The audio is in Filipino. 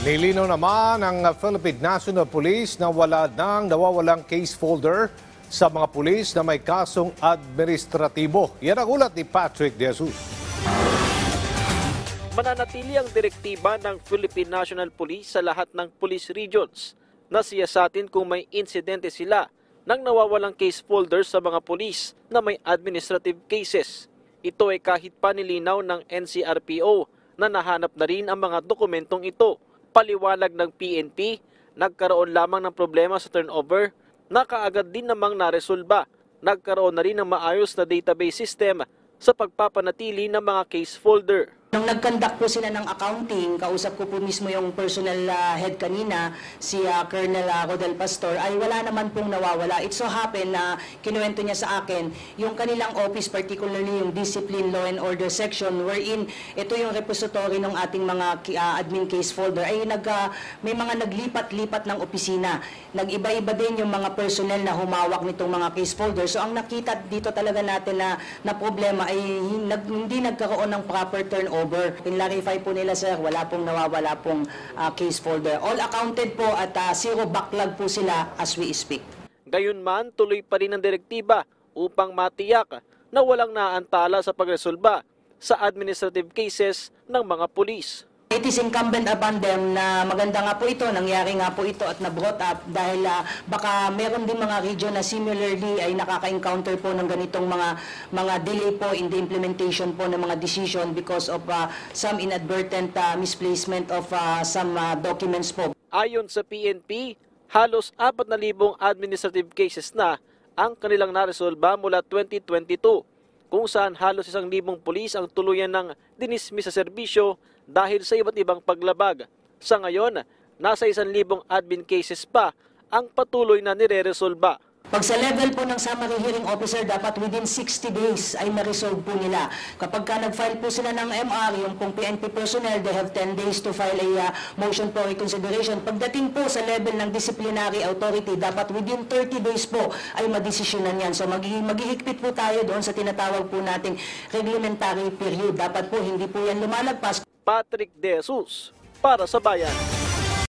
Nilinaw naman ng Philippine National Police na wala nang nawawalang case folder sa mga pulis na may kasong administratibo. Yan ang ulat ni Patrick De Jesus. Mananatili ang direktiba ng Philippine National Police sa lahat ng police regions na siyasatin kung may insidente sila ng nawawalang case folders sa mga pulis na may administrative cases. Ito ay kahit panilinaw ng NCRPO na nahanap na rin ang mga dokumentong ito. Paliwanag ng PNP, nagkaroon lamang ng problema sa turnover na kaagad din namang naresolba. Nagkaroon na rin ng maayos na database system sa pagpapanatili ng mga case folder. Nung nag-conduct po sila ng accounting, kausap ko po mismo yung personal head kanina, si Colonel Rodel Pastor, ay wala naman pong nawawala. It so happen na kinuwento niya sa akin, yung kanilang office, particularly yung Discipline, Law and Order section, wherein ito yung repository ng ating mga admin case folder, ay may mga naglipat-lipat ng opisina. Nag-iba-iba din yung mga personnel na humawak nitong mga case folder. So ang nakita dito talaga natin na problema ay hindi nagkaroon ng proper turnover. Clarify po nila, sir, wala pong nawawala pong case folder. All accounted po at zero backlog po sila as we speak. Gayunman, tuloy pa rin ang direktiba upang matiyak na walang naantala sa pagresolba sa administrative cases ng mga pulis. It is incumbent upon them na maganda nga po ito, nangyari nga po ito at na-brought up dahil baka meron din mga region na similarly ay nakaka-encounter po ng ganitong mga delay po in the implementation po ng mga decision because of some inadvertent misplacement of some documents po. Ayon sa PNP, halos 4,000 administrative cases na ang kanilang naresolba mula 2022, kung saan halos 1,000 pulis ang tuluyan ng dinismiss sa serbisyo dahil sa iba't ibang paglabag. Sa ngayon, nasa 1,000 admin cases pa ang patuloy na nire-resolba. Pag sa level po ng summary hearing officer, dapat within 60 days ay ma-resolve po nila. Kapag nag-file po sila ng MR, yung pong PNP personnel, they have 10 days to file a motion for reconsideration. Pagdating po sa level ng disciplinary authority, dapat within 30 days po ay madesisyonan yan. So maghihigpit po tayo doon sa tinatawag po nating reglementary period. Dapat po hindi po yan lumalagpas. Patrick De Jesus para sa Bayan.